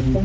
What's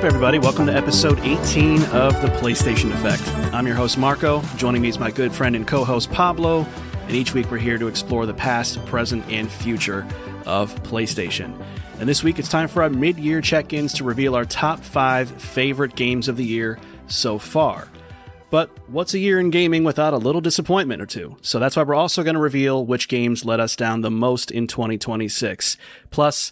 up, everybody? Welcome to episode 18 of The PlayStation Effect. I'm your host, Marco. Joining me is my good friend and co-host, Pablo. And each week we're here to explore the past, present, and future of PlayStation. And this week it's time for our mid-year check-ins to reveal our top 5 favorite games of the year so far. But what's a year in gaming without a little disappointment or two? So that's why we're also going to reveal which games let us down the most in 2026. Plus,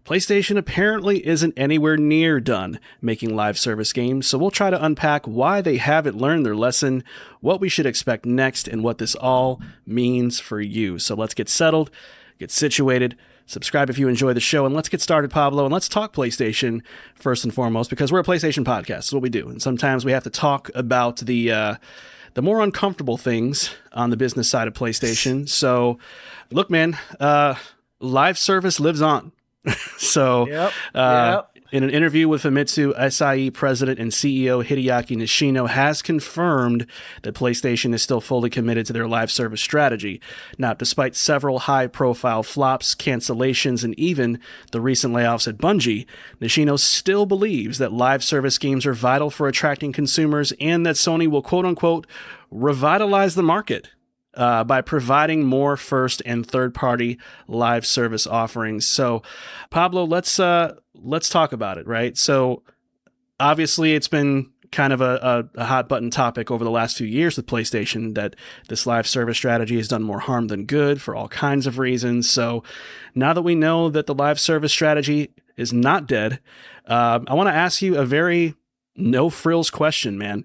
PlayStation apparently isn't anywhere near done making live service games, so we'll try to unpack why they haven't learned their lesson, what we should expect next, and what this all means for you. So let's get settled, get situated, subscribe if you enjoy the show, and let's get started, Pablo, and let's talk PlayStation first and foremost, because we're a PlayStation podcast. That's what we do, and sometimes we have to talk about the more uncomfortable things on the business side of PlayStation. So, look, man, live service lives on. So, in an interview with Famitsu, SIE president and CEO Hideaki Nishino has confirmed that PlayStation is still fully committed to their live service strategy. Now, despite several high-profile flops, cancellations, and even the recent layoffs at Bungie, Nishino still believes that live service games are vital for attracting consumers and that Sony will quote-unquote revitalize the market by providing more first and third-party live service offerings. So, Pablo, let's talk about it, right? So, obviously, it's been kind of a hot-button topic over the last few years with PlayStation that this live service strategy has done more harm than good for all kinds of reasons. So, now that we know that the live service strategy is not dead, I want to ask you a very no-frills question, man.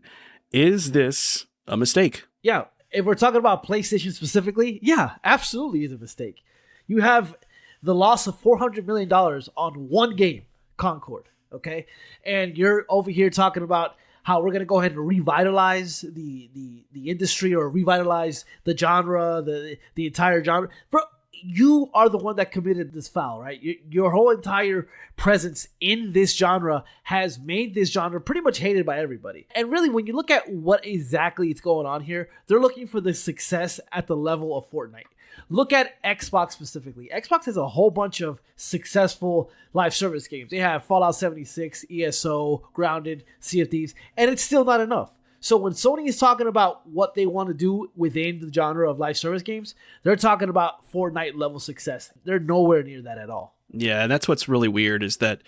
Is this a mistake? Yeah. If we're talking about PlayStation specifically, yeah, absolutely is a mistake. You have the loss of $400 million on one game, Concord, okay? And you're over here talking about how we're going to go ahead and revitalize the industry or revitalize the genre, the entire genre. Bro, you are the one that committed this foul, right? Your whole entire presence in this genre has made this genre pretty much hated by everybody. And really, when you look at what exactly is going on here, they're looking for the success at the level of Fortnite. Look at Xbox specifically. Xbox has a whole bunch of successful live service games. They have Fallout 76, ESO, Grounded, Sea of Thieves, and it's still not enough. So when Sony is talking about what they want to do within the genre of live service games, they're talking about Fortnite level success. They're nowhere near that at all. Yeah, and that's what's really weird is that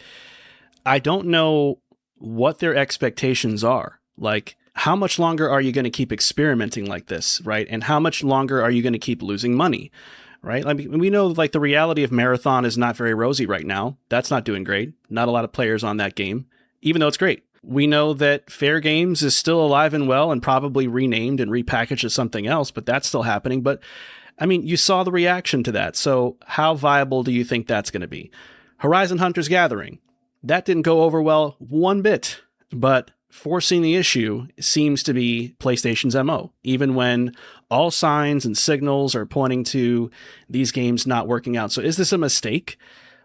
I don't know what their expectations are. Like, how much longer are you going to keep experimenting like this, right? And how much longer are you going to keep losing money, right? I mean, we know like the reality of Marathon is not very rosy right now. That's not doing great. Not a lot of players on that game, even though it's great. We know that Fair Games is still alive and well and probably renamed and repackaged as something else, but that's still happening. But, I mean, you saw the reaction to that. So how viable do you think that's going to be? Horizon Hunter's Gathering. That didn't go over well one bit, but forcing the issue seems to be PlayStation's MO, even when all signs and signals are pointing to these games not working out. So is this a mistake?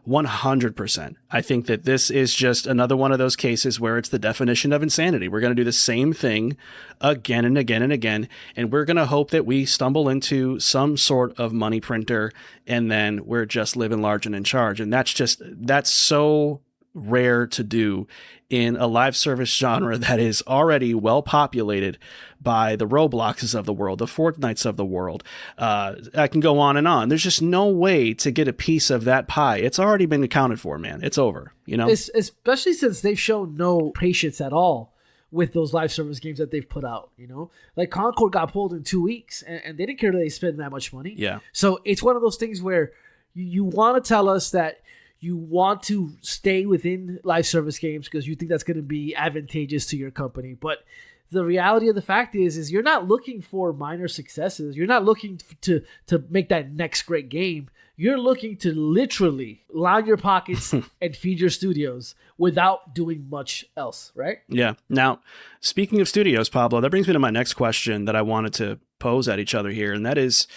100%. I think that this is just another one of those cases where it's the definition of insanity. We're going to do the same thing again and again and again, and we're going to hope that we stumble into some sort of money printer, and then we're just living large and in charge. And that's so rare to do in a live service genre that is already well populated by the Robloxes of the world, the Fortnites of the world. I can go on and on. There's just no way to get a piece of that pie. It's already been accounted for, man. It's over, you know? Especially since they've shown no patience at all with those live service games that they've put out, you know? Like Concord got pulled in 2 weeks and they didn't care that they spend that much money. Yeah. So it's one of those things where you want to tell us that You want to stay within live service games because you think that's going to be advantageous to your company. But the reality of the fact is you're not looking for minor successes. You're not looking to make that next great game. You're looking to literally line your pockets and feed your studios without doing much else, right? Yeah. Now, speaking of studios, Pablo, that brings me to my next question that I wanted to pose at each other here, and that is,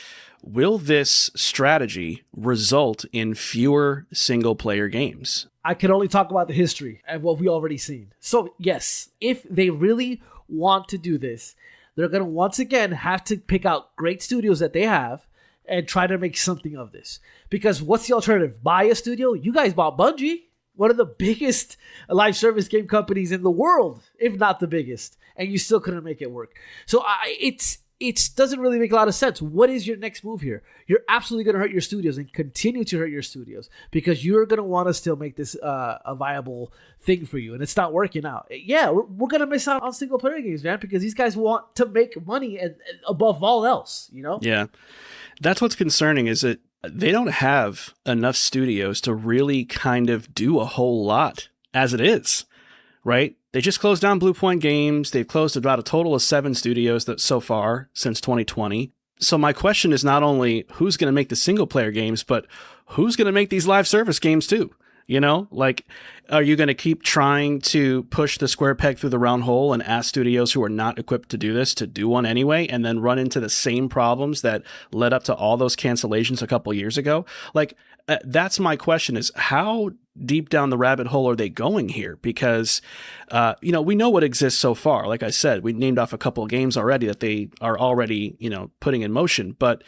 will this strategy result in fewer single-player games? I can only talk about the history and what we already seen. So, yes, if they really want to do this, they're going to once again have to pick out great studios that they have and try to make something of this. Because what's the alternative? Buy a studio? You guys bought Bungie, one of the biggest live service game companies in the world, if not the biggest, and you still couldn't make it work. So it doesn't really make a lot of sense. What is your next move here? You're absolutely going to hurt your studios and continue to hurt your studios because you're going to want to still make this a viable thing for you, and it's not working out. Yeah, we're going to miss out on single-player games, man, because these guys want to make money and above all else, you know? Yeah. That's what's concerning, is that they don't have enough studios to really kind of do a whole lot as it is, right? They just closed down Blue Point Games. They've closed about a total of 7 studios so far since 2020. So my question is not only who's going to make the single player games, but who's going to make these live service games too? You know, like, are you going to keep trying to push the square peg through the round hole and ask studios who are not equipped to do this to do one anyway, and then run into the same problems that led up to all those cancellations a couple years ago? Like, that's my question, is how deep down the rabbit hole are they going here? Because, we know what exists so far. Like I said, we named off a couple of games already that they are already, putting in motion. But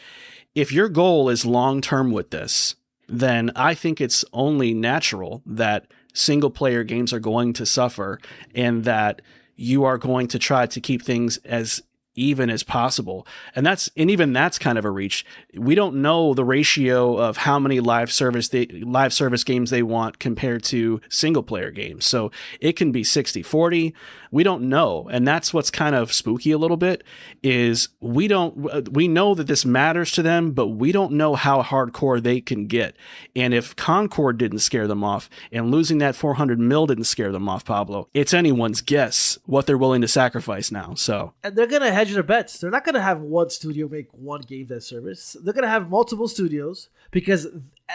if your goal is long-term with this, then I think it's only natural that single player games are going to suffer and that you are going to try to keep things as even as possible. And even that's kind of a reach. We don't know the ratio of how many live service games they want compared to single player games. So it can be 60-40. We don't know. And that's what's kind of spooky a little bit, is we know that this matters to them, but we don't know how hardcore they can get. And if Concord didn't scare them off and losing that 400 mil didn't scare them off, Pablo, it's anyone's guess what they're willing to sacrifice now. So, and they're going to hedge their bets. They're not going to have one studio make one game that service. They're going to have multiple studios, because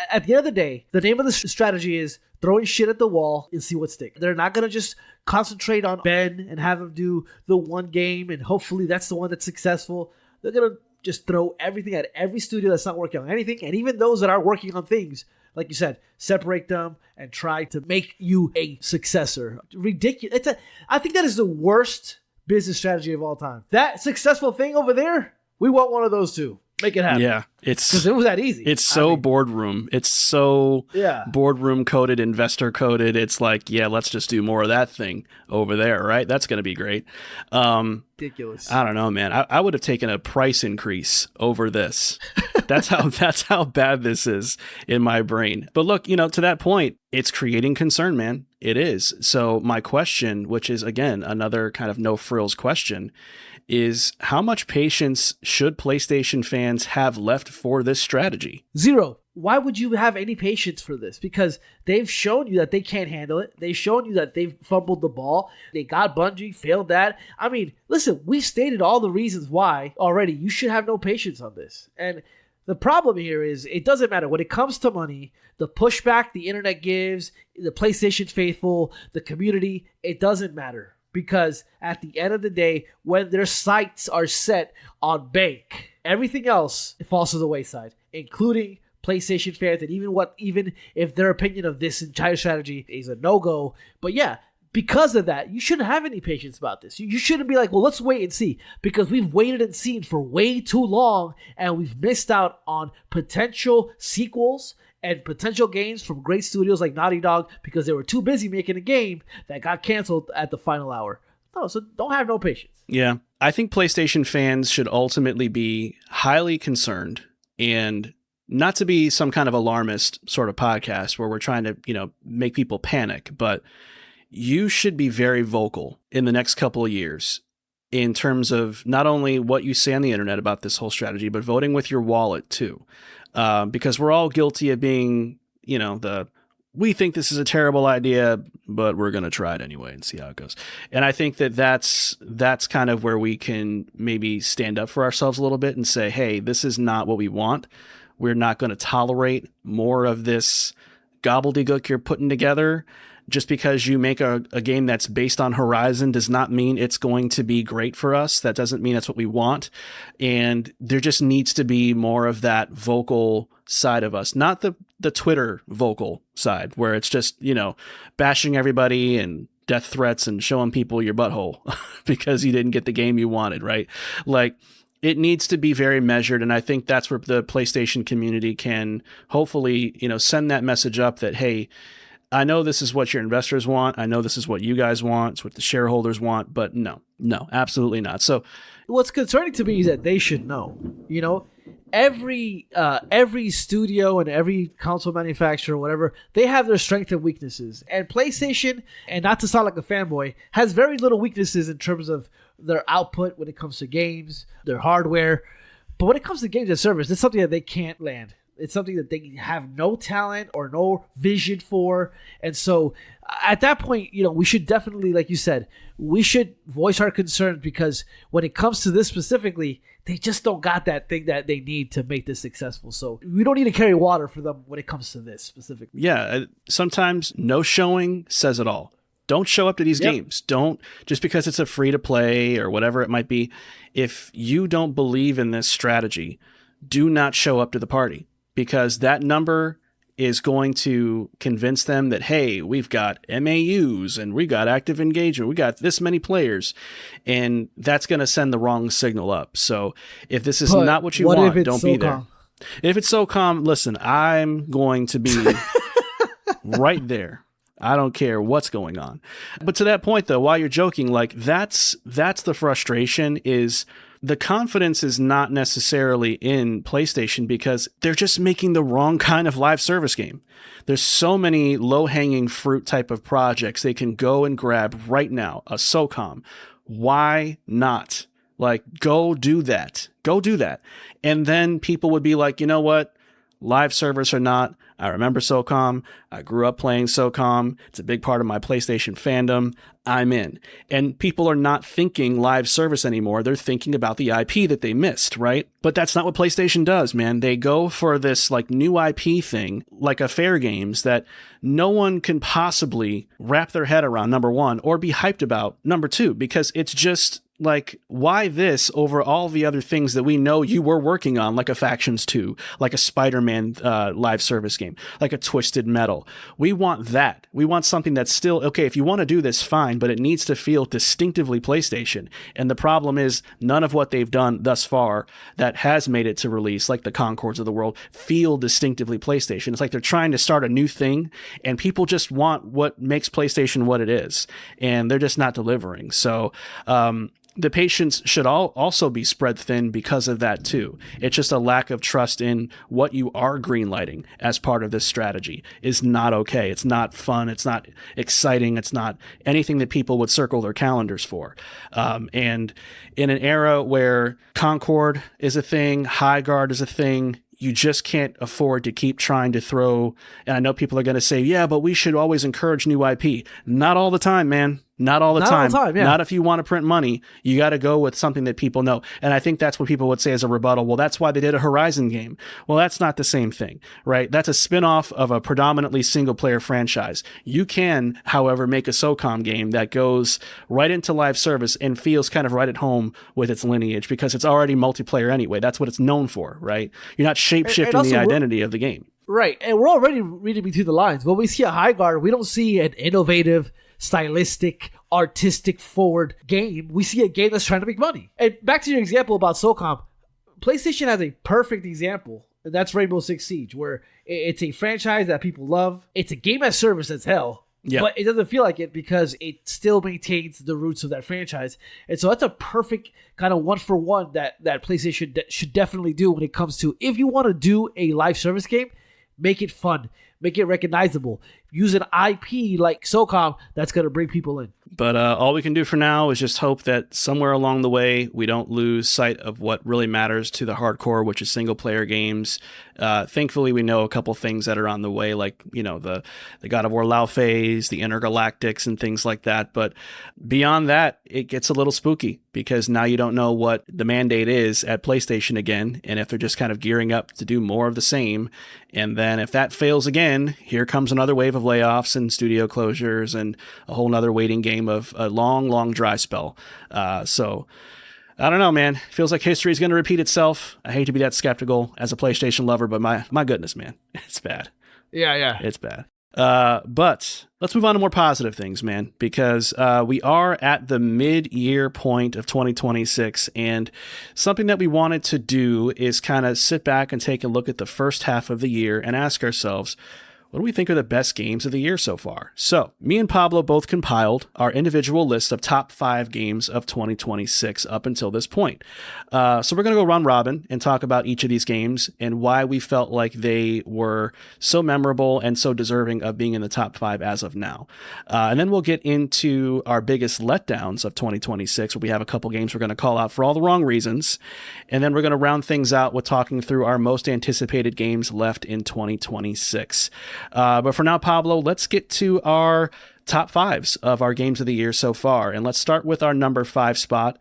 at the end of the day, the name of the strategy is throwing shit at the wall and see what sticks. They're not going to just concentrate on Ben and have him do the one game and hopefully that's the one that's successful. They're going to just throw everything at every studio that's not working on anything, and even those that are working on things, like you said, separate them and try to make you a successor. Ridiculous. I think that is the worst business strategy of all time. That successful thing over there, we want one of those too. Make it happen. Yeah, because it was that easy. It's so boardroom. It's so boardroom coded, investor coded. It's like, yeah, let's just do more of that thing over there, right? That's going to be great. Ridiculous. I don't know, man. I would have taken a price increase over this. That's how bad this is in my brain. But look, to that point, it's creating concern, man. It is. So my question, which is again another kind of no frills question, is how much patience should PlayStation fans have left for this strategy? 0. Why would you have any patience for this? Because they've shown you that they can't handle it. They've shown you that they've fumbled the ball. They got Bungie, failed that. I mean, listen, we stated all the reasons why already. You should have no patience on this. And the problem here is it doesn't matter. When it comes to money, the pushback the internet gives, the PlayStation faithful, the community, it doesn't matter. Because at the end of the day, when their sights are set on bank, everything else falls to the wayside, including PlayStation fans. And even if their opinion of this entire strategy is a no-go. But yeah, because of that, you shouldn't have any patience about this. You shouldn't be like, well, let's wait and see. Because we've waited and seen for way too long, and we've missed out on potential sequels and potential games from great studios like Naughty Dog because they were too busy making a game that got canceled at the final hour. No, so don't have no patience. Yeah, I think PlayStation fans should ultimately be highly concerned, and not to be some kind of alarmist sort of podcast where we're trying to, make people panic, but you should be very vocal in the next couple of years in terms of not only what you say on the internet about this whole strategy, but voting with your wallet too. Because we're all guilty of being, the we think this is a terrible idea, but we're going to try it anyway and see how it goes. And I think that that's kind of where we can maybe stand up for ourselves a little bit and say, hey, this is not what we want. We're not going to tolerate more of this gobbledygook you're putting together. Just because you make a game that's based on Horizon does not mean it's going to be great for us. That doesn't mean that's what we want. And there just needs to be more of that vocal side of us, not the Twitter vocal side where it's just, bashing everybody and death threats and showing people your butthole because you didn't get the game you wanted, right? Like, it needs to be very measured. And I think that's where the PlayStation community can hopefully, send that message up that, hey, I know this is what your investors want. I know this is what you guys want. It's what the shareholders want, but no, absolutely not. So what's concerning to me is that they should know, every studio and every console manufacturer or whatever, they have their strengths and weaknesses. And PlayStation, and not to sound like a fanboy, has very little weaknesses in terms of their output when it comes to games, their hardware. But when it comes to games and service, it's something that they can't land. It's something that they have no talent or no vision for. And so at that point, we should definitely, like you said, we should voice our concerns, because when it comes to this specifically, they just don't got that thing that they need to make this successful. So we don't need to carry water for them when it comes to this specifically. Yeah, sometimes no showing says it all. Don't show up to these games. Don't, just because it's a free to play or whatever it might be. If you don't believe in this strategy, do not show up to the party. Because that number is going to convince them that, hey, we've got MAUs and we got active engagement. We got this many players. And that's going to send the wrong signal up. So if this is not what you want, don't be there. If it's SOCOM, listen, I'm going to be right there. I don't care what's going on. But to that point, though, while you're joking, like that's the frustration is the confidence is not necessarily in PlayStation because they're just making the wrong kind of live service game. There's so many low-hanging fruit type of projects they can go and grab right now. A SOCOM. Why not? Like, go do that. Go do that. And then people would be like, you know what? Live service or not, I remember SOCOM. I grew up playing SOCOM. It's a big part of my PlayStation fandom. I'm in. And people are not thinking live service anymore. They're thinking about the IP that they missed, right? But that's not what PlayStation does, man. They go for this like new IP thing, like a Fair Games, that no one can possibly wrap their head around, number one, or be hyped about, number two, because it's just like, why this over all the other things that we know you were working on, like a Factions 2, like a Spider-Man live service game, like a Twisted Metal. We want that. We want something that's still, okay, if you want to do this, fine, but it needs to feel distinctively PlayStation. And the problem is none of what they've done thus far that has made it to release, like the Concords of the world, feel distinctively PlayStation. It's like they're trying to start a new thing, and people just want what makes PlayStation what it is, and they're just not delivering. So, the patience should also be spread thin because of that too. It's just a lack of trust in what you are greenlighting as part of this strategy is not okay. It's not fun. It's not exciting. It's not anything that people would circle their calendars for. And in an era where Concord is a thing, High Guard is a thing, you just can't afford to keep trying to throw, and I know people are going to say, yeah, but we should always encourage new IP. Not all the time, man. Not all the time. Yeah. Not if you want to print money. You got to go with something that people know. And I think that's what people would say as a rebuttal. Well, that's why they did a Horizon game. Well, that's not the same thing, right? That's a spin-off of a predominantly single-player franchise. You can, however, make a SOCOM game that goes right into live service and feels kind of right at home with its lineage because it's already multiplayer anyway. That's what it's known for, right? You're not shape-shifting the identity of the game. Right. And we're already reading between the lines. When we see a High Guard, we don't see an innovative, stylistic, artistic forward game. We see a game that's trying to make money. And back to your example about SOCOM, PlayStation has a perfect example, and that's Rainbow Six Siege, where it's a franchise that people love. It's a game as service as hell. Yeah. But it doesn't feel like it because it still maintains the roots of that franchise. And so that's a perfect kind of one-for-one that PlayStation should definitely do when it comes to, if you want to do a live service game, make it fun. make it recognizable. Use an IP like SOCOM that's going to bring people in. But all we can do for now is just hope that somewhere along the way, we don't lose sight of what really matters to the hardcore, which is single-player games. Thankfully, we know a couple things that are on the way, like, the God of War Lao phase, the Intergalactics, and things like that. But beyond that, it gets a little spooky because now you don't know what the mandate is at PlayStation again, and if they're just kind of gearing up to do more of the same. And then if that fails again, here comes another wave of layoffs and studio closures and a whole nother waiting game of a long, long dry spell. So I don't know, man. Feels like history is going to repeat itself. I hate to be that skeptical as a PlayStation lover, but my goodness, man, it's bad. Yeah. It's bad. But let's move on to more positive things, man, because we are at the mid-year point of 2026, and something that we wanted to do is kind of sit back and take a look at the first half of the year and ask ourselves, what do we think are the best games of the year so far? So, me and Pablo both compiled our individual lists of top 5 games of 2026 up until this point. So we're going to go round robin and talk about each of these games and why we felt like they were so memorable and so deserving of being in the top 5 as of now. And then we'll get into our biggest letdowns of 2026, where we have a couple games we're going to call out for all the wrong reasons. And then we're going to round things out with talking through our most anticipated games left in 2026. But for now, Pablo, let's get to our top 5s of our games of the year so far. And let's start with our number 5 spot.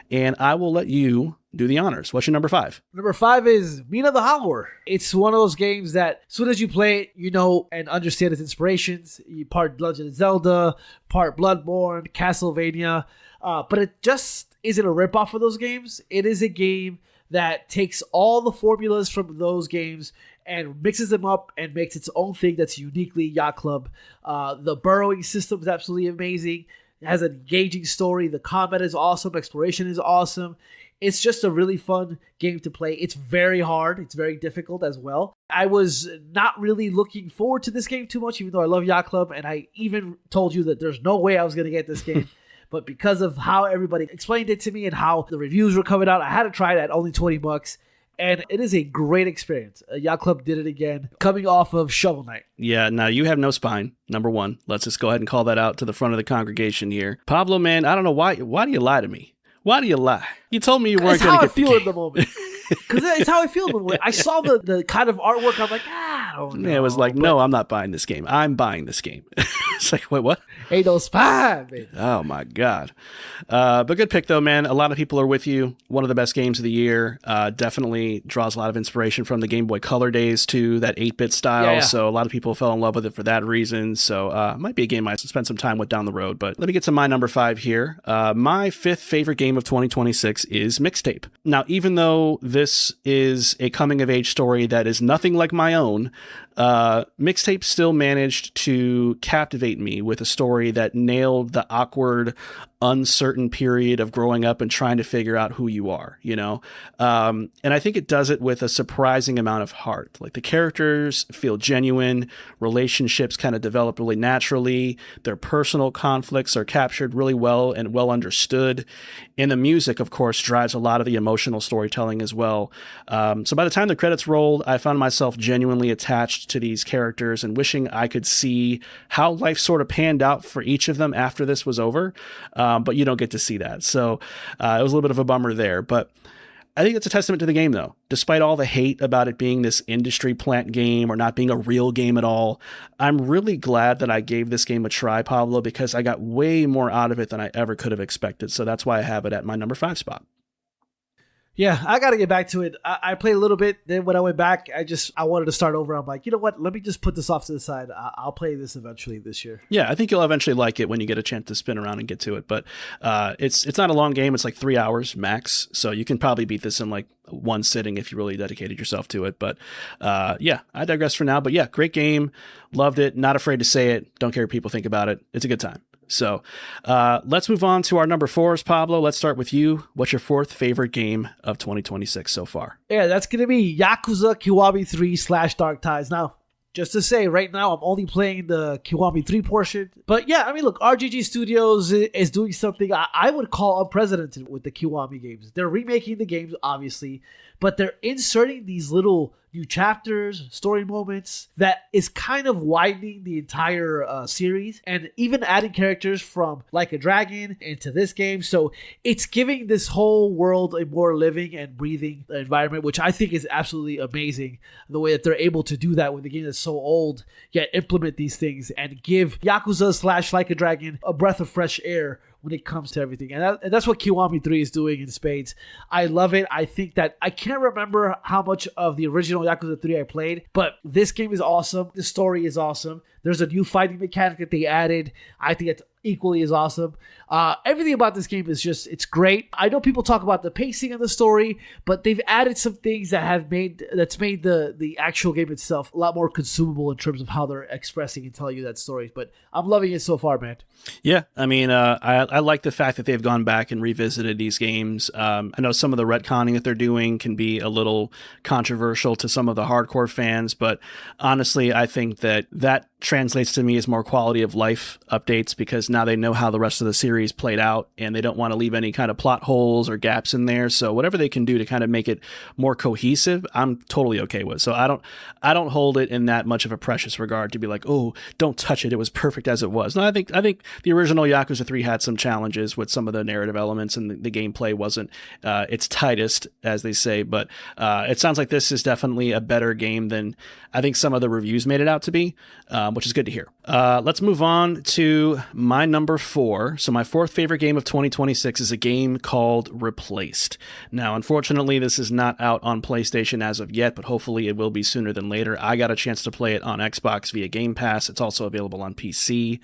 And I will let you do the honors. What's your number 5? Number 5 is Mina the Hollower. It's one of those games that as soon as you play it, you know and understand its inspirations. You part Legend of Zelda, part Bloodborne, Castlevania. But it just isn't a ripoff of those games. It is a game that takes all the formulas from those games and mixes them up and makes its own thing that's uniquely Yacht Club. The burrowing system is absolutely amazing. It has an engaging story. The combat is awesome. Exploration is awesome. It's just a really fun game to play. It's very hard. It's very difficult as well. I was not really looking forward to this game too much, even though I love Yacht Club, and I even told you that there's no way I was going to get this game. But because of how everybody explained it to me and how the reviews were coming out, I had to try it at only $20. And it is a great experience. Yacht Club did it again, coming off of Shovel Knight. Yeah, now you have no spine, number 1. Let's just go ahead and call that out to the front of the congregation here. Pablo, man, I don't know why do you lie to me? Why do you lie? You told me you weren't going to get the game. It's how I feel in the moment. Because it's how I feel in the moment. I saw the kind of artwork. I'm like, I don't know. Yeah, it was like, no, I'm not buying this game. I'm buying this game. It's like, wait, what? Ain't no spine, baby. Oh, my God. But good pick, though, man. A lot of people are with you. One of the best games of the year. Definitely draws a lot of inspiration from the Game Boy Color days, too, that 8-bit style. Yeah. So a lot of people fell in love with it for that reason. So might be a game I spend some time with down the road. But let me get to my number 5 here. My 5th favorite game of 2026 is Mixtape. Now, even though this is a coming-of-age story that is nothing like my own, Mixtape still managed to captivate me with a story that nailed the awkward, uncertain period of growing up and trying to figure out who you are, and I think it does it with a surprising amount of heart. Like, the characters feel genuine, relationships kind of develop really naturally, their personal conflicts are captured really well and well understood, and the music, of course, drives a lot of the emotional storytelling as well. So by the time the credits rolled, I found myself genuinely attached to these characters and wishing I could see how life sort of panned out for each of them after this was over. But you don't get to see that. So it was a little bit of a bummer there. But I think it's a testament to the game, though. Despite all the hate about it being this industry plant game or not being a real game at all, I'm really glad that I gave this game a try, Pablo, because I got way more out of it than I ever could have expected. So that's why I have it at my number 5 spot. Yeah, I got to get back to it. I played a little bit. Then when I went back, I wanted to start over. I'm like, you know what? Let me just put this off to the side. I'll play this eventually this year. Yeah, I think you'll eventually like it when you get a chance to spin around and get to it. But it's not a long game. It's like 3 hours max. So you can probably beat this in like one sitting if you really dedicated yourself to it. But yeah, I digress for now. But yeah, great game. Loved it. Not afraid to say it. Don't care what people think about it. It's a good time. So let's move on to our number 4s, Pablo. Let's start with you. What's your 4th favorite game of 2026 so far? Yeah, that's going to be Yakuza Kiwami 3 / Dark Ties. Now, just to say, right now, I'm only playing the Kiwami 3 portion. But yeah, I mean, look, RGG Studios is doing something I would call unprecedented with the Kiwami games. They're remaking the games, obviously, but they're inserting these little new chapters, story moments that is kind of widening the entire series, and even adding characters from Like a Dragon into this game. So it's giving this whole world a more living and breathing environment, which I think is absolutely amazing. The way that they're able to do that with the game that's so old, yet implement these things and give Yakuza / Like a Dragon a breath of fresh air when it comes to everything. And that's what Kiwami 3 is doing in spades. I love it. I think that I can't remember how much of the original Yakuza 3 I played, but this game is awesome. The story is awesome. There's a new fighting mechanic that they added. I think it's equally as awesome. Everything about this game is just, it's great. I know people talk about the pacing of the story, but they've added some things that made the actual game itself a lot more consumable in terms of how they're expressing and telling you that story. But I'm loving it so far, man. Yeah, I mean, I like the fact that they've gone back and revisited these games. I know some of the retconning that they're doing can be a little controversial to some of the hardcore fans, but honestly, I think that translates to me as more quality of life updates, because now they know how the rest of the series played out and they don't want to leave any kind of plot holes or gaps in there. So whatever they can do to kind of make it more cohesive, I'm totally okay with. So I don't hold it in that much of a precious regard to be like, oh, don't touch it, it was perfect as it was. No, I think the original Yakuza 3 had some challenges with some of the narrative elements, and the gameplay wasn't its tightest, as they say, but it sounds like this is definitely a better game than I think some of the reviews made it out to be, which is good to hear. Let's move on to my number 4. So my fourth favorite game of 2026 is a game called Replaced. Now, unfortunately, this is not out on PlayStation as of yet, but hopefully it will be sooner than later. I got a chance to play it on Xbox via Game Pass. It's also available on PC.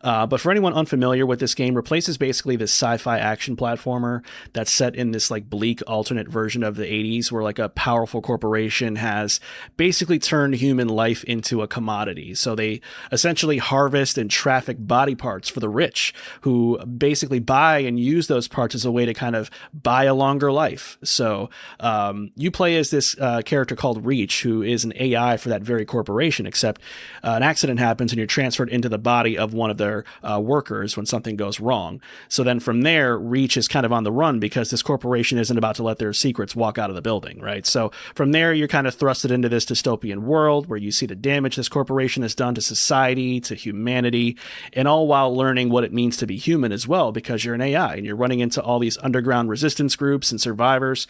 But for anyone unfamiliar with this game, Replaced is basically this sci-fi action platformer that's set in this like bleak alternate version of the 80s, where like a powerful corporation has basically turned human life into a commodity. So they essentially harvest and traffic body parts for the rich, who basically buy and use those parts as a way to kind of buy a longer life. So you play as this character called Reach, who is an AI for that very corporation, except an accident happens and you're transferred into the body of one of their workers when something goes wrong. So then from there, Reach is kind of on the run because this corporation isn't about to let their secrets walk out of the building, right? So from there, you're kind of thrusted into this dystopian world where you see the damage this corporation has done to society, to humanity, and all while learning what it means to be human as well, because you're an AI and you're running into all these underground resistance groups and survivors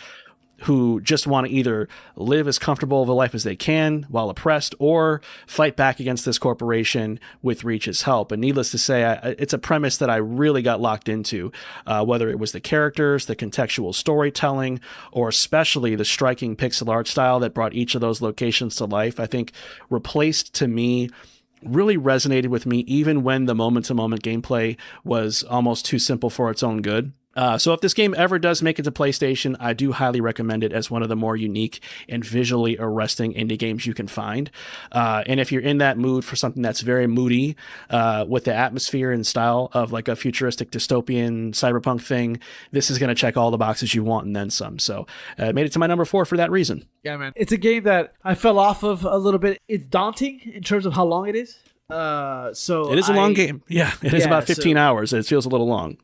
who just want to either live as comfortable of a life as they can while oppressed, or fight back against this corporation with Reach's help. And needless to say, it's a premise that I really got locked into, whether it was the characters, the contextual storytelling, or especially the striking pixel art style that brought each of those locations to life. I think Replaced, to me, really resonated with me even when the moment-to-moment gameplay was almost too simple for its own good. So if this game ever does make it to PlayStation, I do highly recommend it as one of the more unique and visually arresting indie games you can find. And if you're in that mood for something that's very moody, with the atmosphere and style of like a futuristic dystopian cyberpunk thing, this is going to check all the boxes you want and then some. So it made it to my number 4 for that reason. Yeah, man. It's a game that I fell off of a little bit. It's daunting in terms of how long it is. So it is a long game. Yeah, it is about 15 hours. It feels a little long.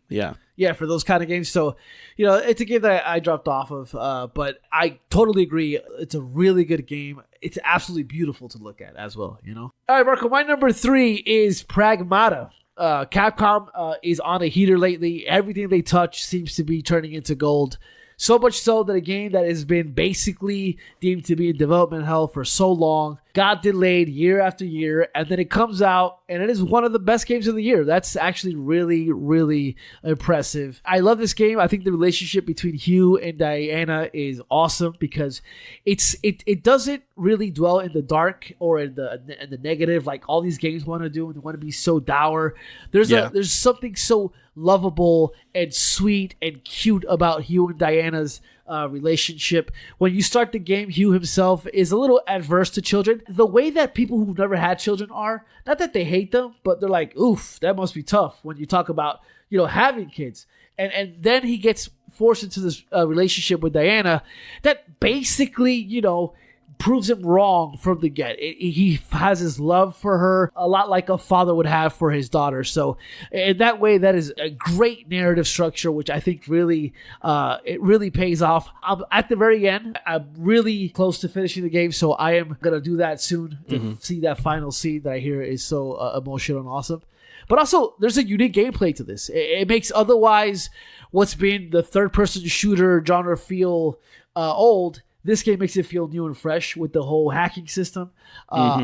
Yeah, for those kind of games. So, it's a game that I dropped off of, but I totally agree. It's a really good game. It's absolutely beautiful to look at as well, All right, Marco, my number 3 is Pragmata. Capcom is on a heater lately. Everything they touch seems to be turning into gold. So much so that a game that has been basically deemed to be in development hell for so long got delayed year after year, and then it comes out, and it is one of the best games of the year. That's actually really, really impressive. I love this game. I think the relationship between Hugh and Diana is awesome because it doesn't really dwell in the dark or in the negative like all these games want to do, and they want to be so dour. There's something so lovable and sweet and cute about Hugh and Diana's relationship. When you start the game, Hugh himself is a little adverse to children. The way that people who've never had children are, not that they hate them, but they're like, oof, that must be tough when you talk about, having kids. And then he gets forced into this relationship with Diana that basically, proves him wrong from the get. He has his love for her a lot like a father would have for his daughter. So in that way, that is a great narrative structure, which I think really it really pays off. At the very end, I'm really close to finishing the game, so I am gonna do that soon to see that final scene that I hear is so emotional and awesome. But also, there's a unique gameplay to this. It makes otherwise what's been the third-person shooter genre feel old. This game makes it feel new and fresh with the whole hacking system.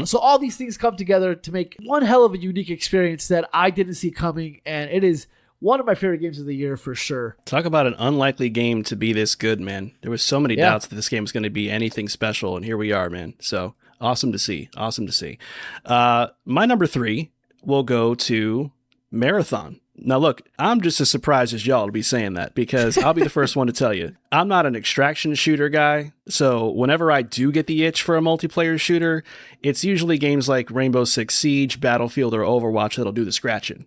So all these things come together to make one hell of a unique experience that I didn't see coming, and it is one of my favorite games of the year for sure. Talk about an unlikely game to be this good, man. There was so many doubts that this game was going to be anything special, and here we are, man. So awesome to see. Awesome to see. My number 3 will go to Marathon. Now, look, I'm just as surprised as y'all to be saying that, because I'll be the first one to tell you, I'm not an extraction shooter guy. So whenever I do get the itch for a multiplayer shooter, it's usually games like Rainbow Six Siege, Battlefield, or Overwatch that'll do the scratching.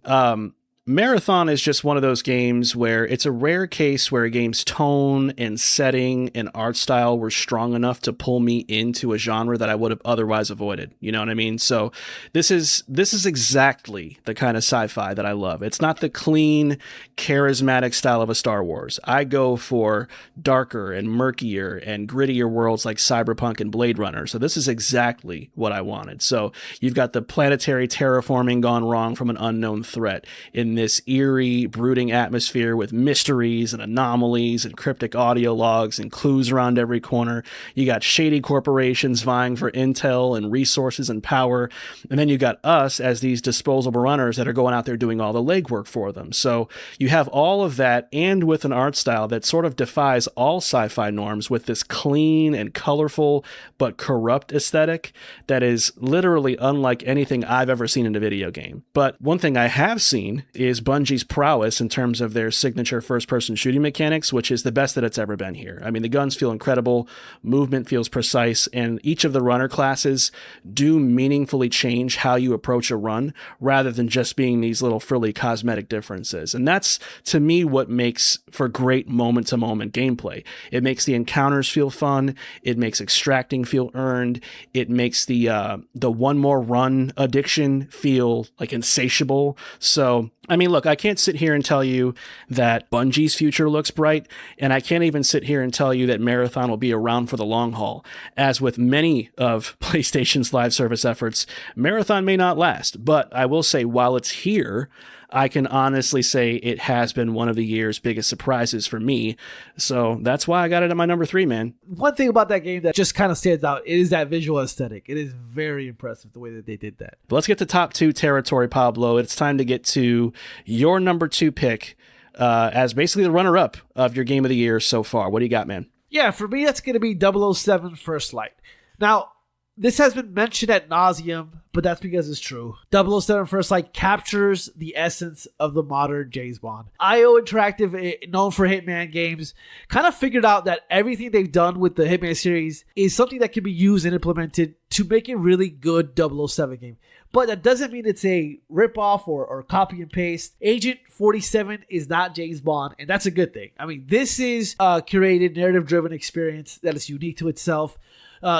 Marathon is just one of those games where it's a rare case where a game's tone and setting and art style were strong enough to pull me into a genre that I would have otherwise avoided. You know what I mean? So this is exactly the kind of sci-fi that I love. It's not the clean, charismatic style of a Star Wars. I go for darker and murkier and grittier worlds like Cyberpunk and Blade Runner. So this is exactly what I wanted. So you've got the planetary terraforming gone wrong from an unknown threat in this eerie, brooding atmosphere with mysteries and anomalies and cryptic audio logs and clues around every corner. You got shady corporations vying for intel and resources and power. And then you got us as these disposable runners that are going out there doing all the legwork for them. So you have all of that, and with an art style that sort of defies all sci-fi norms with this clean and colorful but corrupt aesthetic that is literally unlike anything I've ever seen in a video game. But one thing I have seen is Bungie's prowess in terms of their signature first-person shooting mechanics, which is the best that it's ever been here. I mean, the guns feel incredible, movement feels precise, and each of the runner classes do meaningfully change how you approach a run, rather than just being these little frilly cosmetic differences. And that's, to me, what makes for great moment-to-moment gameplay. It makes the encounters feel fun, it makes extracting feel earned, it makes the one more run addiction feel like insatiable. So I mean, look, I can't sit here and tell you that Bungie's future looks bright, and I can't even sit here and tell you that Marathon will be around for the long haul. As with many of PlayStation's live service efforts, Marathon may not last, but I will say while it's here, I can honestly say it has been one of the year's biggest surprises for me. So that's why I got it at my number 3, man. One thing about that game that just kind of stands out is that visual aesthetic. It is very impressive the way that they did that. But let's get to top 2 territory, Pablo. It's time to get to your number 2 pick as basically the runner-up of your game of the year so far. What do you got, man? Yeah, for me, that's going to be 007 First Light. Now, this has been mentioned ad nauseum, but that's because it's true. 007 First Light captures the essence of the modern James Bond. IO Interactive, known for Hitman games, kind of figured out that everything they've done with the Hitman series is something that can be used and implemented to make a really good 007 game. But that doesn't mean it's a ripoff or copy and paste. Agent 47 is not James Bond, and that's a good thing. I mean, this is a curated, narrative-driven experience that is unique to itself.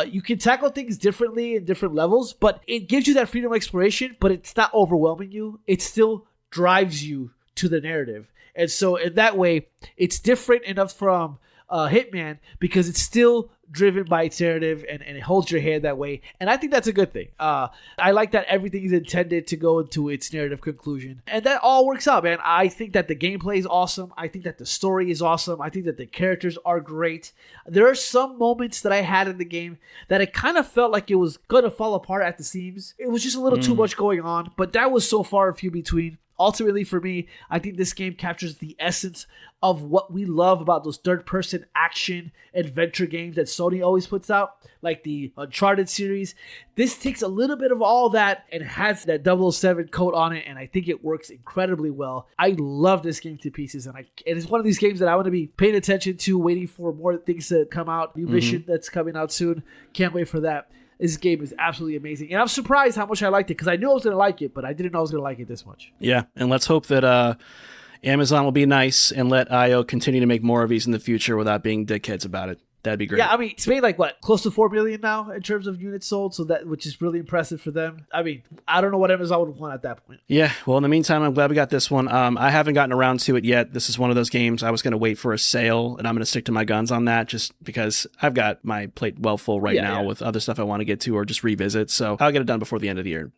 You can tackle things differently in different levels, but it gives you that freedom of exploration, but it's not overwhelming you. It still drives you to the narrative. And so in that way, it's different enough from Hitman because it's still driven by its narrative and it holds your hand that way. And I think that's a good thing. I like that everything is intended to go into its narrative conclusion. And that all works out, man. I think that the gameplay is awesome. I think that the story is awesome. I think that the characters are great. There are some moments that I had in the game that it kind of felt like it was going to fall apart at the seams. It was just a little too much going on, but that was so far and few between. Ultimately, for me, I think this game captures the essence of what we love about those third-person action adventure games that Sony always puts out, like the Uncharted series. This takes a little bit of all that and has that 007 coat on it, and I think it works incredibly well. I love this game to pieces, and it's one of these games that I want to be paying attention to, waiting for more things to come out. New mission that's coming out soon. Can't wait for that. This game is absolutely amazing. And I'm surprised how much I liked it because I knew I was going to like it, but I didn't know I was going to like it this much. Yeah, and let's hope that Amazon will be nice and let IO continue to make more of these in the future without being dickheads about it. That'd be great. Yeah, I mean, it's made like what, close to 4 million now in terms of units sold, so that, which is really impressive for them. I mean, I don't know what Amazon would want at that point. Yeah, well, in the meantime, I'm glad we got this one. I haven't gotten around to it yet. This is one of those games I was going to wait for a sale, and I'm going to stick to my guns on that just because I've got my plate well full right now with other stuff I want to get to or just revisit. So I'll get it done before the end of the year.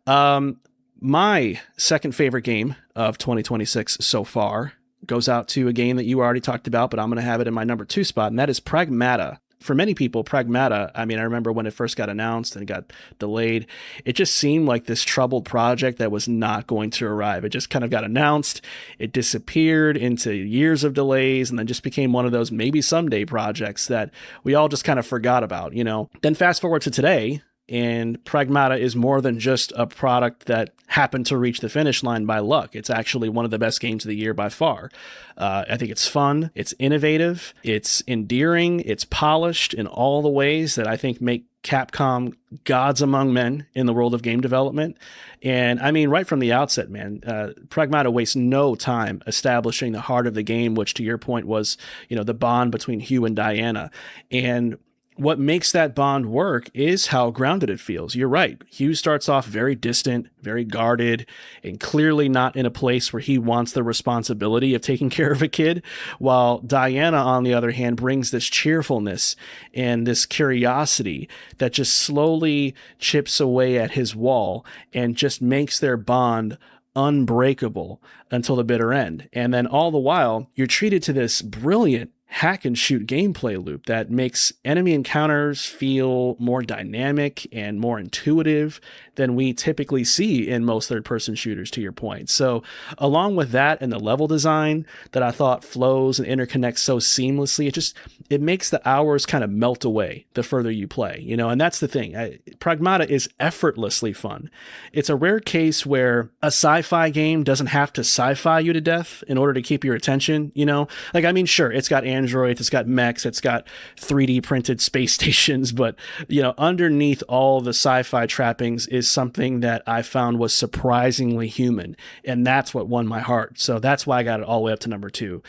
My second favorite game of 2026 so far goes out to a game that you already talked about, but I'm going to have it in my number 2 spot, and that is Pragmata. For many people, Pragmata, I mean, I remember when it first got announced and got delayed, it just seemed like this troubled project that was not going to arrive. It just kind of got announced, it disappeared into years of delays, and then just became one of those maybe someday projects that we all just kind of forgot about, you know. Then fast forward to today, and Pragmata is more than just a product that happened to reach the finish line by luck. It's actually one of the best games of the year by far. I think it's fun, it's innovative, it's endearing, it's polished in all the ways that I think make Capcom gods among men in the world of game development. And I mean, right from the outset, man, Pragmata wastes no time establishing the heart of the game, which to your point was, you know, the bond between Hugh and Diana. And what makes that bond work is how grounded it feels. You're right. Hugh starts off very distant, very guarded, and clearly not in a place where he wants the responsibility of taking care of a kid, while Diana, on the other hand, brings this cheerfulness and this curiosity that just slowly chips away at his wall and just makes their bond unbreakable until the bitter end. And then all the while, you're treated to this brilliant hack and shoot gameplay loop that makes enemy encounters feel more dynamic and more intuitive than we typically see in most third-person shooters, to your point. So along with that and the level design that I thought flows and interconnects so seamlessly, it makes the hours kind of melt away the further you play, you know. And that's the thing. Pragmata is effortlessly fun. It's a rare case where a sci-fi game doesn't have to sci-fi you to death in order to keep your attention, you know. Like, I mean, sure, it's got androids, it's got mechs, it's got 3D printed space stations, but, you know, underneath all the sci-fi trappings is something that I found was surprisingly human, and that's what won my heart. So that's why I got it all the way up to number 2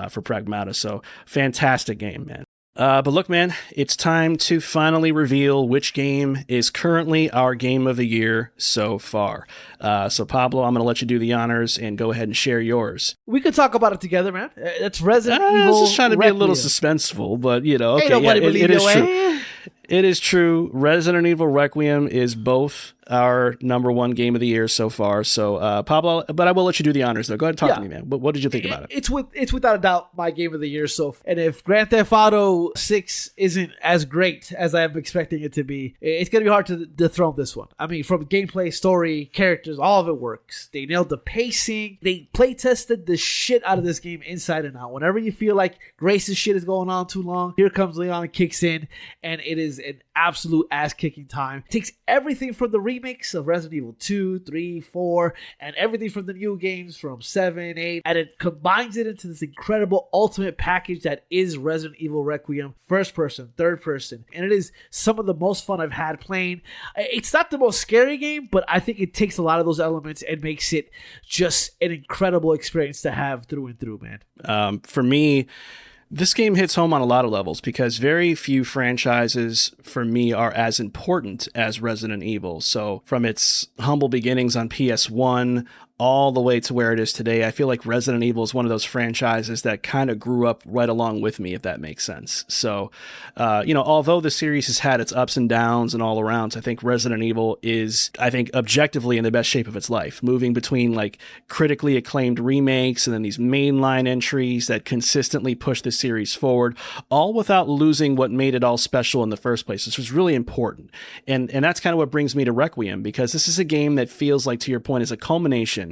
for Pragmata. So fantastic game, man. But look, man, it's time to finally reveal which game is currently our game of the year so far. So Pablo, I'm going to let you do the honors and go ahead and share yours. We could talk about it together, man. It's Resident Evil. I was just trying to be a little Requiem. suspenseful, but, you know, okay, Ain't nobody believe it is your true. way. It is true. Resident Evil Requiem is both our number 1 game of the year so far. So, Pablo, but I will let you do the honors, though. Go ahead and talk to me, man. What did you think about it? It's without a doubt my game of the year. So, and if Grand Theft Auto 6 isn't as great as I'm expecting it to be, it's going to be hard to dethrone this one. I mean, from gameplay, story, characters, all of it works. They nailed the pacing. They play tested the shit out of this game inside and out. Whenever you feel like Grace's shit is going on too long, here comes Leon and kicks in, and it is an absolute ass-kicking time. It takes everything from the remakes of Resident Evil 2, 3, 4, and everything from the new games from 7, 8, and it combines it into this incredible ultimate package that is Resident Evil Requiem, first person, third person, and it is some of the most fun I've had playing. It's not the most scary game, but I think it takes a lot of those elements and makes it just an incredible experience to have through and through, man. For me, this game hits home on a lot of levels because very few franchises for me are as important as Resident Evil. So from its humble beginnings on PS1 all the way to where it is today, I feel like Resident Evil is one of those franchises that kind of grew up right along with me, if that makes sense. So, you know, although the series has had its ups and downs and all arounds, I think Resident Evil is, I think, objectively in the best shape of its life, moving between like critically acclaimed remakes and then these mainline entries that consistently push the series forward, all without losing what made it all special in the first place. This was really important. And that's kind of what brings me to Requiem, because this is a game that feels like, to your point, is a culmination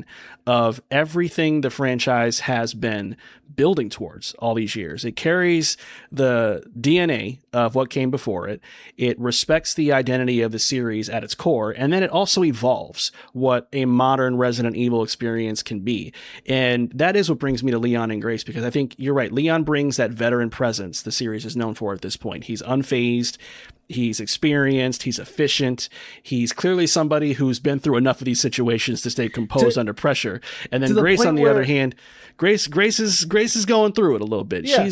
of everything the franchise has been building towards all these years. It carries the DNA of what came before it. It respects the identity of the series at its core, and then it also evolves what a modern Resident Evil experience can be. And that is what brings me to Leon and Grace, because I think you're right. Leon brings that veteran presence the series is known for at this point. He's unfazed. He's experienced, he's efficient, he's clearly somebody who's been through enough of these situations to stay composed under pressure. And then Grace, on the other hand, Grace is Grace is going through it a little bit. Yeah.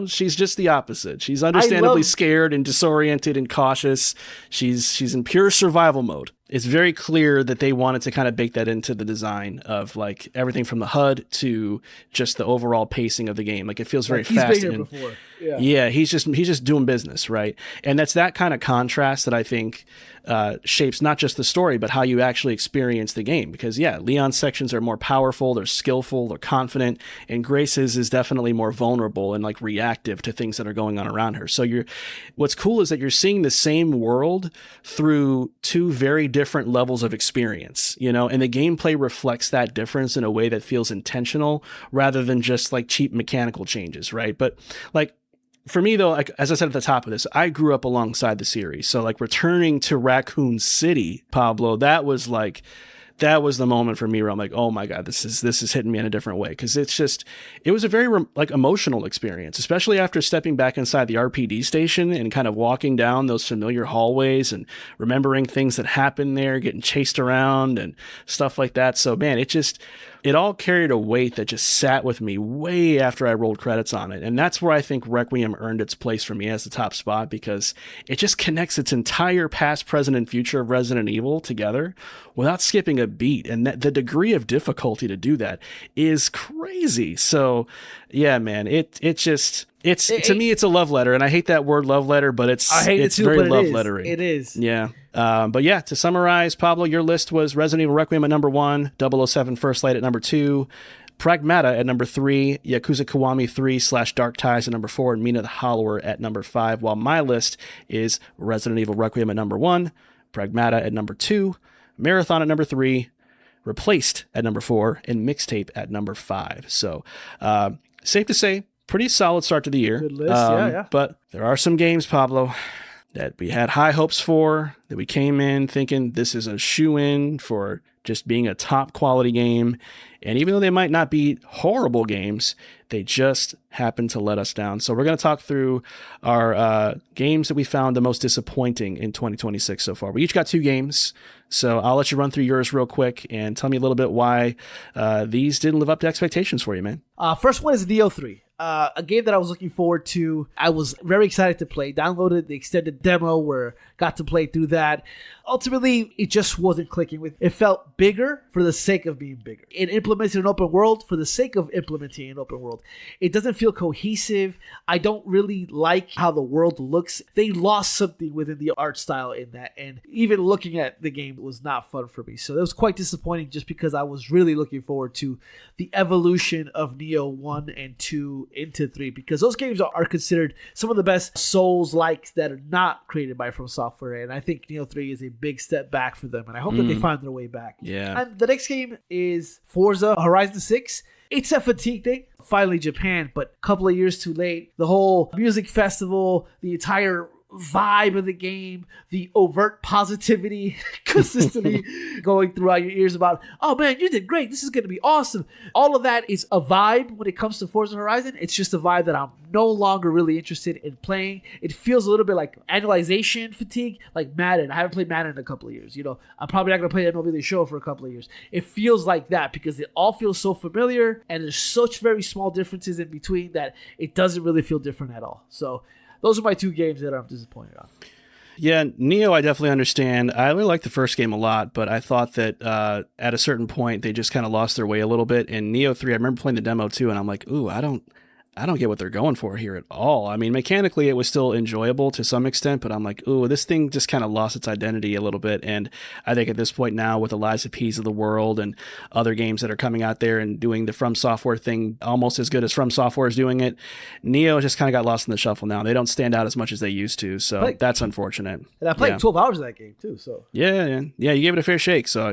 She's just the opposite. She's understandably scared and disoriented and cautious. She's in pure survival mode. It's very clear that they wanted to kind of bake that into the design of like everything from the HUD to just the overall pacing of the game. Like it feels very fast. He's been here before. Yeah, he's just doing business, right? And that's that kind of contrast that I think shapes not just the story, but how you actually experience the game. Because Leon's sections are more powerful, they're skillful, they're confident, and Grace's is definitely more vulnerable and like reactive to things that are going on around her. So what's cool is that you're seeing the same world through two very different levels of experience, and the gameplay reflects that difference in a way that feels intentional rather than just like cheap mechanical changes, right? But like, for me, though, like, as I said at the top of this, I grew up alongside the series. So like returning to Raccoon City, Pablo, that was the moment for me where I'm like, oh my God, this is hitting me in a different way. Cause it was a very like emotional experience, especially after stepping back inside the RPD station and kind of walking down those familiar hallways and remembering things that happened there, getting chased around and stuff like that. So man, it all carried a weight that just sat with me way after I rolled credits on it. And that's where I think Requiem earned its place for me as the top spot, because it just connects its entire past, present, and future of Resident Evil together without skipping a beat. And the degree of difficulty to do that is crazy. So yeah, man, to me, it's a love letter, and I hate that word love letter, but it's very love lettery. It is. Yeah. But yeah, to summarize, Pablo, your list was Resident Evil Requiem at number 1, 007 First Light at number 2, Pragmata at number 3, Yakuza Kiwami 3/Dark Ties at number 4, and Mina the Hollower at number 5, while my list is Resident Evil Requiem at number 1, Pragmata at number 2, Marathon at number 3, Replaced at number 4, and Mixtape at number 5. So, safe to say, pretty solid start to the year. Good list, yeah. But there are some games, Pablo, that we had high hopes for, that we came in thinking this is a shoo-in for just being a top quality game. And even though they might not be horrible games, they just happen to let us down. So we're going to talk through our games that we found the most disappointing in 2026 so far. We each got 2 games, so I'll let you run through yours real quick and tell me a little bit why these didn't live up to expectations for you, man. First one is Neo 3. A game that I was looking forward to. I was very excited to play. Downloaded the extended demo where got to play through that. Ultimately, it just wasn't clicking with. It felt bigger for the sake of being bigger. It implemented an open world for the sake of implementing an open world. It doesn't feel cohesive. I don't really like how the world looks. They lost something within the art style in that, and even looking at the game was not fun for me. So that was quite disappointing, just because I was really looking forward to the evolution of Neo 1 and 2 into 3, because those games are considered some of the best Souls-likes that are not created by From Software, and I think Neo 3 is a big step back for them, and I hope that they find their way back. Yeah. And the next game is Forza Horizon 6. It's a fatigue thing. Finally Japan, but a couple of years too late. The whole music festival, the entire vibe of the game, the overt positivity consistently going throughout your ears about, oh man, you did great, this is going to be awesome. All of that is a vibe when it comes to Forza Horizon. It's just a vibe that I'm no longer really interested in playing. It feels a little bit like annualization fatigue, like Madden. I haven't played Madden in a couple of years. I'm probably not going to play MLB The Show for a couple of years. It feels like that because it all feels so familiar, and there's such very small differences in between that it doesn't really feel different at all. So those are my 2 games that I'm disappointed on. Yeah, Neo, I definitely understand. I really liked the first game a lot, but I thought that at a certain point, they just kind of lost their way a little bit. And Neo 3, I remember playing the demo too, and I'm like, ooh, I don't get what they're going for here at all. I mean, mechanically, it was still enjoyable to some extent, but I'm like, ooh, this thing just kind of lost its identity a little bit. And I think at this point now, with the Lies P's of the world and other games that are coming out there and doing the From Software thing almost as good as From Software is doing it, Neo just kind of got lost in the shuffle now. They don't stand out as much as they used to, so that's unfortunate. And I played 12 hours of that game too, so. Yeah, you gave it a fair shake. So,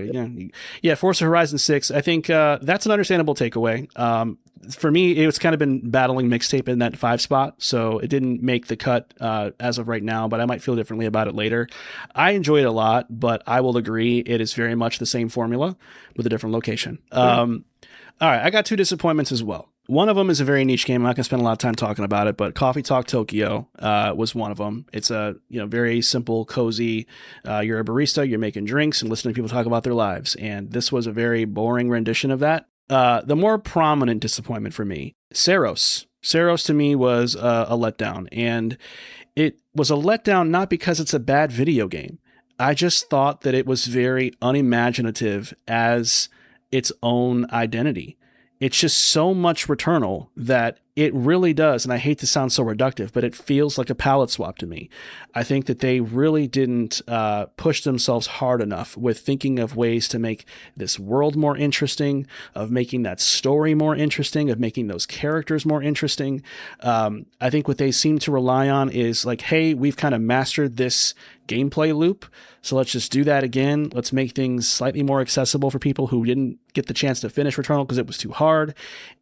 yeah, Forza Horizon 6, I think that's an understandable takeaway. For me, it's kind of been battling Mixtape in that 5 spot, so it didn't make the cut as of right now, but I might feel differently about it later. I enjoy it a lot, but I will agree it is very much the same formula with a different location. All right, I got 2 disappointments as well. One of them is a very niche game. I'm not going to spend a lot of time talking about it, but Coffee Talk Tokyo was one of them. It's a very simple, cozy. You're a barista, you're making drinks and listening to people talk about their lives, and this was a very boring rendition of that. The more prominent disappointment for me Saros to me was a letdown, and it was a letdown not because it's a bad video game. I just thought that it was very unimaginative as its own identity. It's just so much Returnal that it really does, and I hate to sound so reductive, but it feels like a palette swap to me. I think that they really didn't push themselves hard enough with thinking of ways to make this world more interesting, of making that story more interesting, of making those characters more interesting. I think what they seem to rely on is like, hey, we've kind of mastered this gameplay loop, so let's just do that again. Let's make things slightly more accessible for people who didn't get the chance to finish Returnal because it was too hard,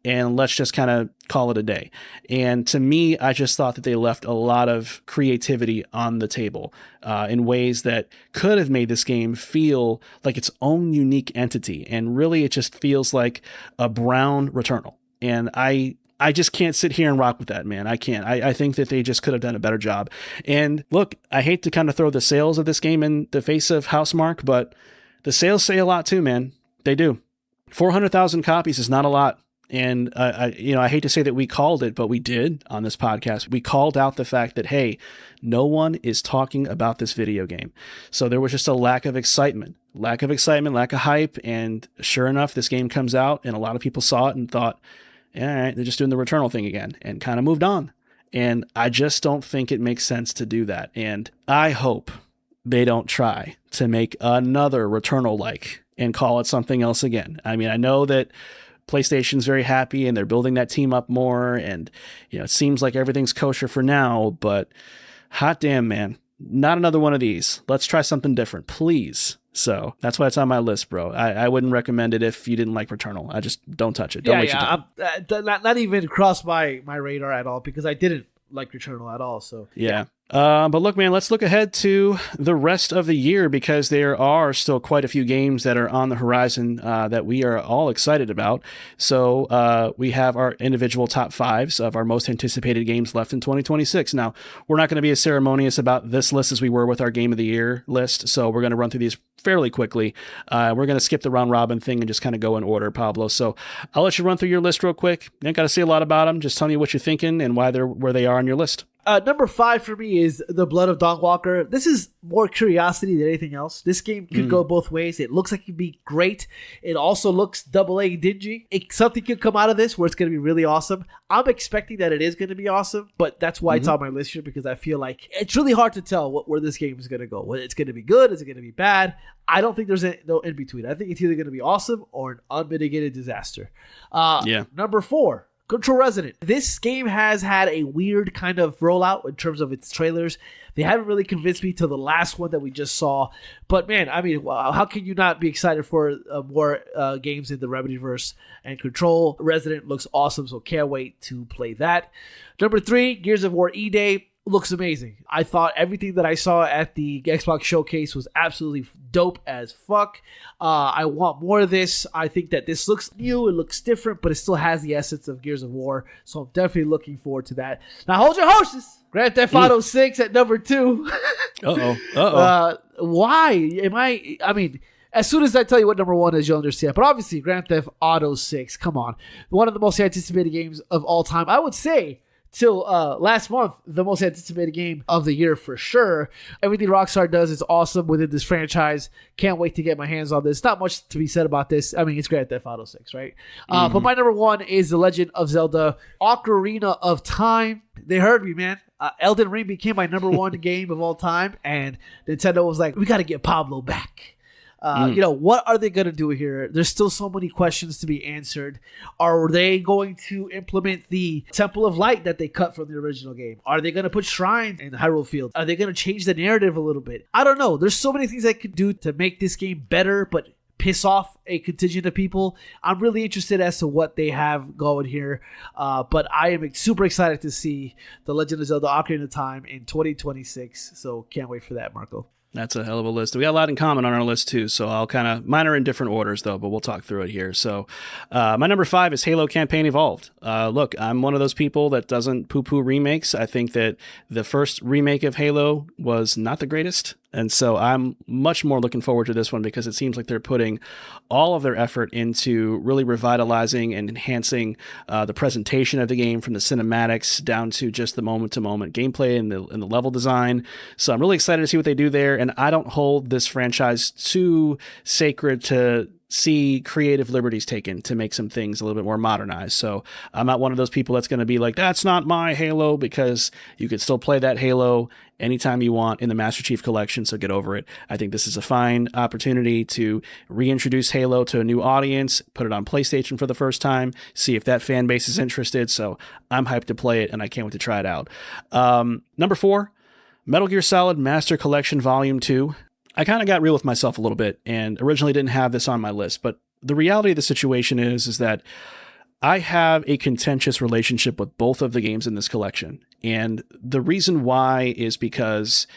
and let's just kind of call it a day. And to me, I just thought that they left a lot of creativity on the table in ways that could have made this game feel like its own unique entity, and really it just feels like a brown Returnal. And I just can't sit here and rock with that, man. I can't. I think that they just could have done a better job. And look, I hate to kind of throw the sales of this game in the face of Housemarque, but the sales say a lot too, man. They do. 400,000 copies is not a lot. And I hate to say that we called it, but we did on this podcast. We called out the fact that, hey, no one is talking about this video game. So there was just a lack of excitement, lack of hype. And sure enough, this game comes out and a lot of people saw it and thought, all right, they're just doing the Returnal thing again, and kind of moved on. And I just don't think it makes sense to do that. And I hope they don't try to make another Returnal-like and call it something else again. I mean, I know that PlayStation's very happy and they're building that team up more, and it seems like everything's kosher for now, but hot damn, man, not another one of these. Let's try something different, please. So that's why it's on my list, bro. I wouldn't recommend it if you didn't like Returnal. I just don't touch it. Don't waste your time. Not even crossed my radar at all, because I didn't like Returnal at all. So yeah. But look, man, let's look ahead to the rest of the year, because there are still quite a few games that are on the horizon that we are all excited about. So we have our individual top fives of our most anticipated games left in 2026. Now, we're not going to be as ceremonious about this list as we were with our Game of the Year list, so we're going to run through these fairly quickly. We're going to skip the round robin thing and just kind of go in order, Pablo. So I'll let you run through your list real quick. You ain't got to say a lot about them. Just tell me what you're thinking and why they're where they are on your list. Number 5 for me is The Blood of Dawnwalker. This is more curiosity than anything else. This game could go both ways. It looks like it could be great. It also looks AA dingy. Something could come out of this where it's going to be really awesome. I'm expecting that it is going to be awesome, but that's why it's on my list here, because I feel like it's really hard to tell where this game is going to go. Whether it's going to be good, is it going to be bad? I don't think there's no in between. I think it's either going to be awesome or an unmitigated disaster. Number 4. Control Resonant. This game has had a weird kind of rollout in terms of its trailers. They haven't really convinced me to the last one that we just saw. But man, I mean, how can you not be excited for more games in the Remedyverse? And Control Resonant looks awesome, so can't wait to play that. Number 3, Gears of War E-Day. Looks amazing. I thought everything that I saw at the Xbox showcase was absolutely dope as fuck. I want more of this. I think that this looks new, it looks different, but it still has the essence of Gears of War. So I'm definitely looking forward to that. Now hold your horses. Grand Theft Auto 6 at number 2. Why am I mean, as soon as I tell you what number 1 is, you'll understand. But obviously, Grand Theft Auto 6, come on. One of the most anticipated games of all time. I would say, till last month, the most anticipated game of the year for sure. Everything Rockstar does is awesome within this franchise. Can't wait to get my hands on this. Not much to be said about this. I mean, it's Grand Theft Auto 6, right? But my number 1 is The Legend of Zelda Ocarina of Time. They heard me, man. Elden Ring became my number 1 game of all time, and Nintendo was like, we got to get Pablo back. What are they going to do here? There's still so many questions to be answered. Are they going to implement the Temple of Light that they cut from the original game? Are they going to put shrines in Hyrule Field? Are they going to change the narrative a little bit? I don't know. There's so many things they could do to make this game better, but piss off a contingent of people. I'm really interested as to what they have going here. But I am super excited to see The Legend of Zelda Ocarina of Time in 2026. So can't wait for that, Marco. That's a hell of a list. We got a lot in common on our list too, so I'll mine are in different orders though, but we'll talk through it here. So my number 5 is Halo Campaign Evolved. Look, I'm one of those people that doesn't poo-poo remakes. I think that the first remake of Halo was not the greatest. And so I'm much more looking forward to this one because it seems like they're putting all of their effort into really revitalizing and enhancing the presentation of the game, from the cinematics down to just the moment-to-moment gameplay and the level design. So I'm really excited to see what they do there. And I don't hold this franchise too sacred to see creative liberties taken to make some things a little bit more modernized. So I'm not one of those people that's going to be like, that's not my Halo, because you could still play that Halo anytime you want in the Master Chief Collection, so get over it. I think this is a fine opportunity to reintroduce Halo to a new audience, put it on PlayStation for the first time, see if that fan base is interested. So I'm hyped to play it, and I can't wait to try it out. Number 4, Metal Gear Solid Master Collection Volume 2. I kind of got real with myself a little bit and originally didn't have this on my list, but the reality of the situation is that I have a contentious relationship with both of the games in this collection. And the reason why is because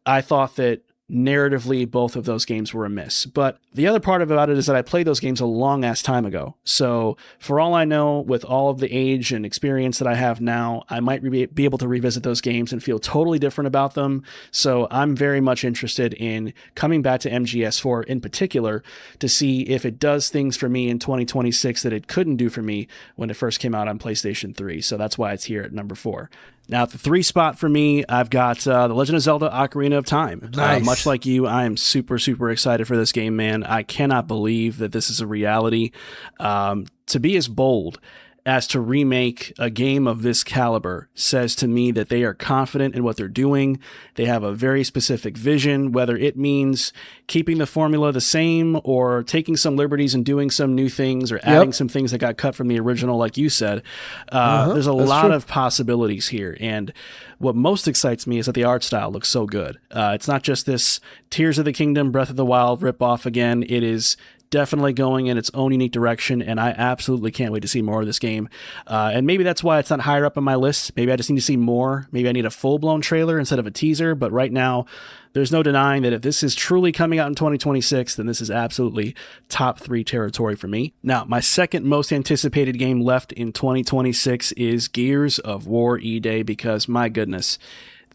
I thought that narratively both of those games were a miss. But the other part about it is that I played those games a long ass time ago. So for all I know, with all of the age and experience that I have now, I might be able to revisit those games and feel totally different about them. So I'm very much interested in coming back to MGS4 in particular to see if it does things for me in 2026 that it couldn't do for me when it first came out on PlayStation 3. So that's why it's here at number 4. Now, at the 3 spot for me, I've got The Legend of Zelda Ocarina of Time. Nice. Much like you, I am super, super excited for this game, man. I cannot believe that this is a reality. To be as bold as to remake a game of this caliber says to me that they are confident in what they're doing. They have a very specific vision, whether it means keeping the formula the same or taking some liberties and doing some new things or adding some things that got cut from the original, like you said. There's a lot of possibilities here. And what most excites me is that the art style looks so good. It's not just this Tears of the Kingdom, Breath of the Wild ripoff again. It is definitely going in its own unique direction, and I absolutely can't wait to see more of this game. And maybe that's why it's not higher up on my list. Maybe I just need to see more. Maybe I need a full-blown trailer instead of a teaser, but right now, there's no denying that if this is truly coming out in 2026, then this is absolutely top 3 territory for me. Now, my second most anticipated game left in 2026 is Gears of War E-Day, because my goodness,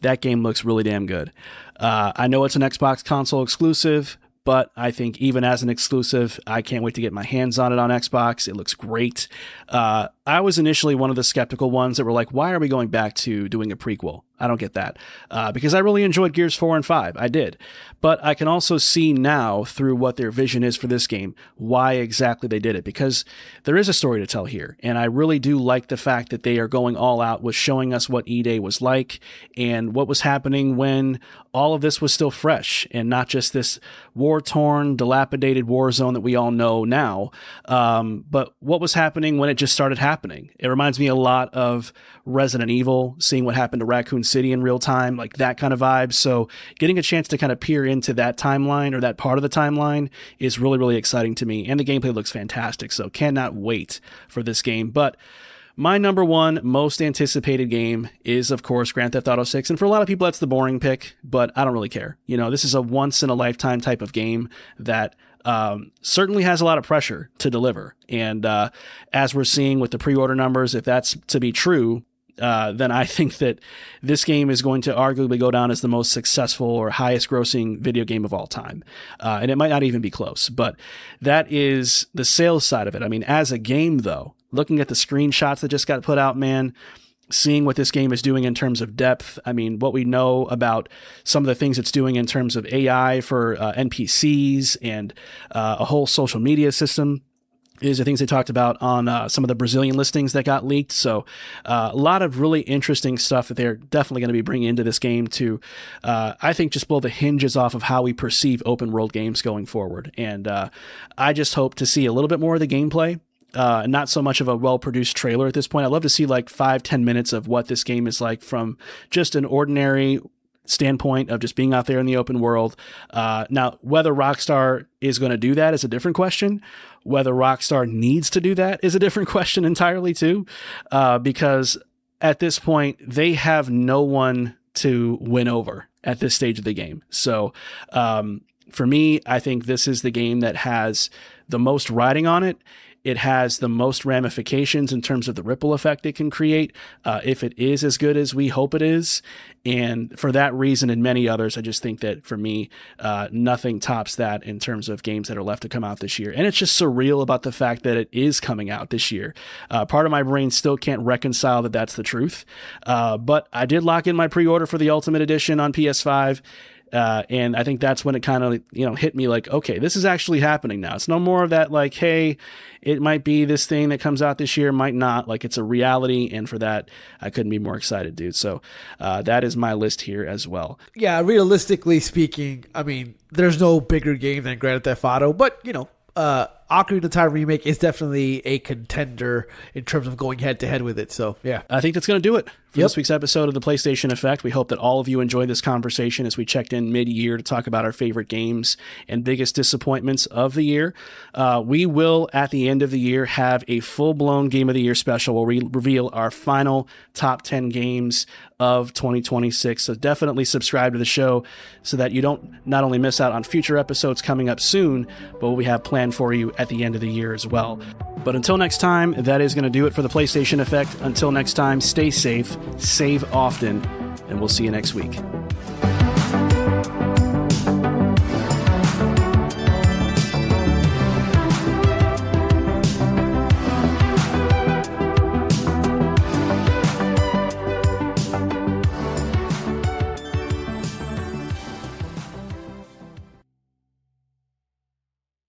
that game looks really damn good. I know it's an Xbox console exclusive, but I think even as an exclusive, I can't wait to get my hands on it on Xbox. It looks great. I was initially one of the skeptical ones that were like, why are we going back to doing a prequel? I don't get that. Because I really enjoyed Gears 4 and 5. I did. But I can also see now, through what their vision is for this game, why exactly they did it. Because there is a story to tell here. And I really do like the fact that they are going all out with showing us what E-Day was like and what was happening when all of this was still fresh and not just this war-torn, dilapidated war zone that we all know now. But what was happening when it just started happening. It reminds me a lot of Resident Evil, seeing what happened to Raccoon City in real time, like that kind of vibe. So getting a chance to kind of peer into that timeline or that part of the timeline is really, really exciting to me. And the gameplay looks fantastic. So cannot wait for this game. But my number 1 most anticipated game is, of course, Grand Theft Auto 6. And for a lot of people, that's the boring pick, but I don't really care. You know, this is a once-in-a-lifetime type of game that certainly has a lot of pressure to deliver. And as we're seeing with the pre-order numbers, if that's to be true, then I think that this game is going to arguably go down as the most successful or highest grossing video game of all time. And it might not even be close, but that is the sales side of it. I mean, as a game, though, looking at the screenshots that just got put out, man, seeing what this game is doing in terms of depth. I mean, what we know about some of the things it's doing in terms of AI for NPCs and a whole social media system is the things they talked about on some of the Brazilian listings that got leaked. So a lot of really interesting stuff that they're definitely going to be bringing into this game to, I think, just blow the hinges off of how we perceive open world games going forward. And I just hope to see a little bit more of the gameplay. Not so much of a well-produced trailer at this point. I'd love to see like 5-10 minutes of what this game is like from just an ordinary standpoint of just being out there in the open world. Now, whether Rockstar is going to do that is a different question. Whether Rockstar needs to do that is a different question entirely too, because at this point, they have no one to win over at this stage of the game. So for me, I think this is the game that has the most riding on it. it has the most ramifications in terms of the ripple effect it can create if it is as good as we hope it is. And for that reason and many others, I just think that for me, nothing tops that in terms of games that are left to come out this year. And it's just surreal about the fact that it is coming out this year. Part of my brain still can't reconcile that that's the truth. But I did lock in my pre-order for the Ultimate Edition on PS5. And I think that's when it kind of, hit me like, okay, this is actually happening now. It's no more of that like, hey, it might be this thing that comes out this year, might not. Like, it's a reality. And for that, I couldn't be more excited, dude. So that is my list here as well. Yeah, realistically speaking, I mean, there's no bigger game than Grand Theft Auto, but, Ocarina of Time Remake is definitely a contender in terms of going head-to-head with it. So, yeah. I think that's going to do it for this week's episode of the PlayStation Effect. We hope that all of you enjoyed this conversation as we checked in mid-year to talk about our favorite games and biggest disappointments of the year. We will, at the end of the year, have a full-blown Game of the Year special where we reveal our final top 10 games of 2026. So definitely subscribe to the show so that you don't not only miss out on future episodes coming up soon, but what we have planned for you at the end of the year as well. But until next time, that is going to do it for the PlayStation Effect. Until next time, stay safe, save often, and we'll see you next week.